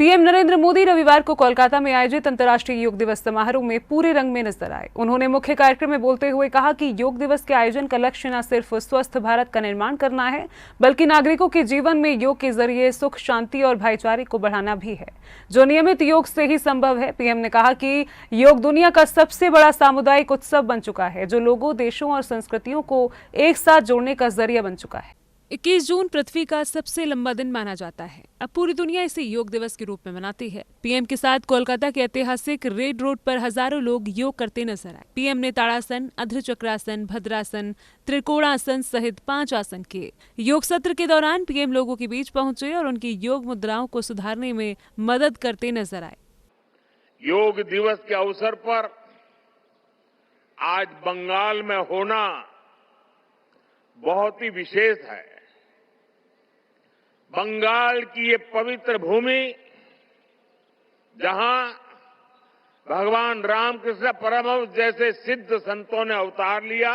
PM Narendra Modi रविवार को कोलकाता में आयोजित अंतर्राष्ट्रीय योग दिवस समारोह में पूरे रंग में नजर आए। उन्होंने मुख्य कार्यक्रम में बोलते हुए कहा कि योग दिवस के आयोजन का लक्ष्य न सिर्फ स्वस्थ भारत का निर्माण करना है, बल्कि नागरिकों के जीवन में योग के जरिए सुख, शांति और भाईचारे को बढ़ाना भी है, जो नियमित योग से ही संभव है। पीएम ने कहा कि योग दुनिया का सबसे बड़ा सामुदायिक उत्सव बन चुका है, जो लोगों, देशों और संस्कृतियों को एक साथ जोड़ने का जरिया बन चुका है। 21 जून पृथ्वी का सबसे लंबा दिन माना जाता है। अब पूरी दुनिया इसे योग दिवस के रूप में मनाती है। पीएम के साथ कोलकाता के ऐतिहासिक रेड रोड पर हजारों लोग योग करते नजर आए। पीएम ने ताड़ासन, अर्धचक्रासन, भद्रासन, त्रिकोणासन सहित 5 आसन किए। योग सत्र के दौरान पीएम लोगों के बीच पहुंचे और उनकी योग मुद्राओं को सुधारने में मदद करते नजर आए। योग दिवस के अवसर पर आज बंगाल में होना बहुत ही विशेष है। बंगाल की ये पवित्र भूमि, जहां भगवान रामकृष्ण परमहंस जैसे सिद्ध संतों ने अवतार लिया,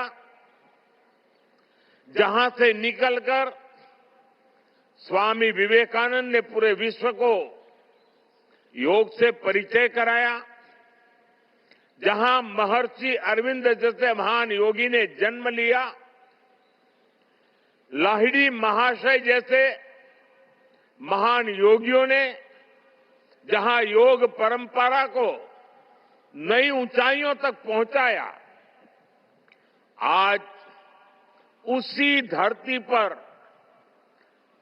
जहां से निकलकर स्वामी विवेकानंद ने पूरे विश्व को योग से परिचय कराया, जहां महर्षि अरविंद जैसे महान योगी ने जन्म लिया, लाहिड़ी महाशय जैसे महान योगियों ने जहां योग परंपरा को नई ऊंचाइयों तक पहुंचाया, आज उसी धरती पर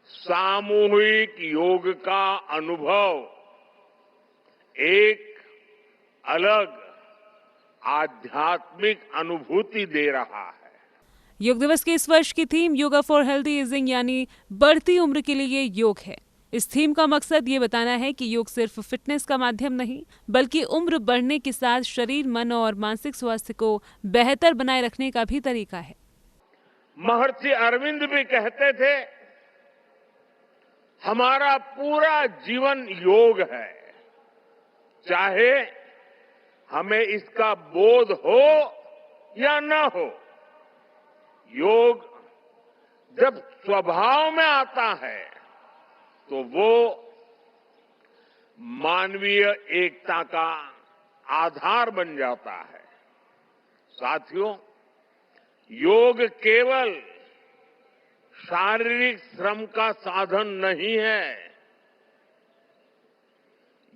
सामूहिक योग का अनुभव एक अलग आध्यात्मिक अनुभूति दे रहा है। योग दिवस के इस वर्ष की theme yoga for healthy ageing यानी बढ़ती उम्र के लिए योग है। इस थीम का मकसद ये बताना है कि योग सिर्फ फिटनेस का माध्यम नहीं, बल्कि उम्र बढ़ने के साथ शरीर, मन और मानसिक स्वास्थ्य को बेहतर बनाए रखने का भी तरीका है। महर्षि अरविंद भी कहते थे, हमारा पूरा जीवन योग है, चाहे हमें इसका बोध हो या न हो। योग जब स्वभाव में आता है तो वो मानवीय एकता का आधार बन जाता है। साथियों, योग केवल शारीरिक श्रम का साधन नहीं है।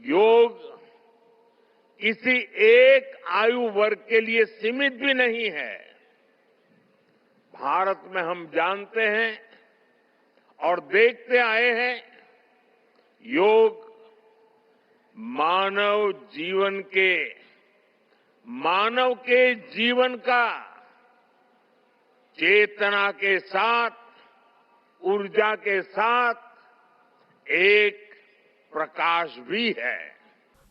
योग किसी एक आयु वर्ग के लिए सीमित भी नहीं है। भारत में हम जानते हैं और देखते आए हैं, योग मानव के जीवन का चेतना के साथ, ऊर्जा के साथ एक प्रकाश भी है।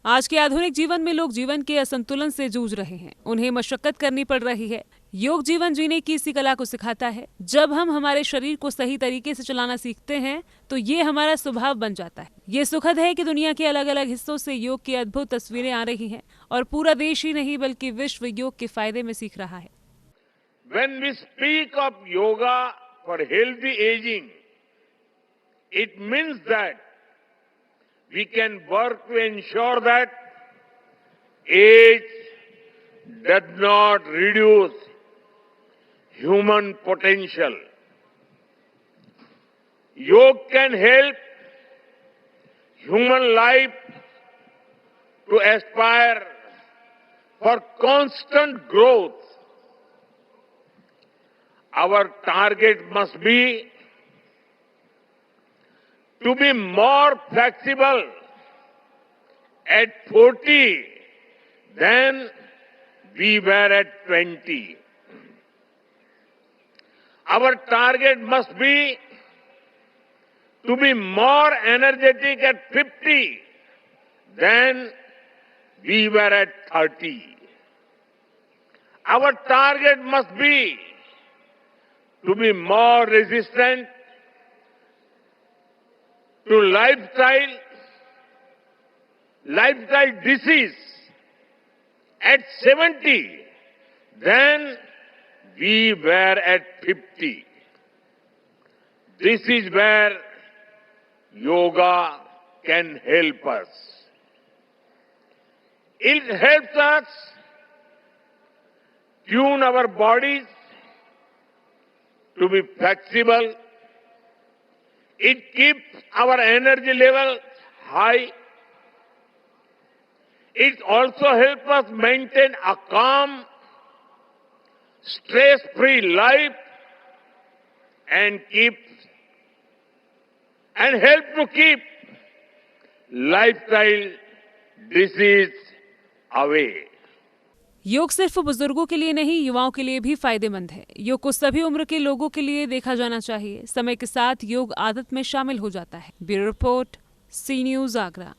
आज के आधुनिक जीवन में लोग जीवन के असंतुलन से जूझ रहे हैं। उन्हें मशक्कत करनी पड़ रही है। योग जीवन जीने की इसी कला को सिखाता है। जब हम हमारे शरीर को सही तरीके से चलाना सीखते हैं, तो ये हमारा स्वभाव बन जाता है। ये सुखद है कि दुनिया के अलग अलग हिस्सों से योग की अद्भुत तस्वीरें आ रही हैं और पूरा देश ही नहीं बल्कि विश्व योग के फायदे में सीख रहा है। When we speak of yoga for healthy aging, it means that we can work to ensure that age does not reduce human potential. Yoga can help human life to aspire for constant growth. Our target must be to be more flexible at 40 than we were at 20. Our target must be to be more energetic at 50 than we were at 30. Our target must be to be more resistant to lifestyle disease at 70 than we were at 50. This is where yoga can help us. It helps us tune our bodies to be flexible. It keeps our energy level high. It also helps us maintain a calm, stress-free life and help to keep lifestyle disease away. योग सिर्फ बुजुर्गों के लिए नहीं, युवाओं के लिए भी फायदेमंद है। योग को सभी उम्र के लोगों के लिए देखा जाना चाहिए। समय के साथ योग आदत में शामिल हो जाता है। ब्यूरो रिपोर्ट, सी न्यूज़, आगरा।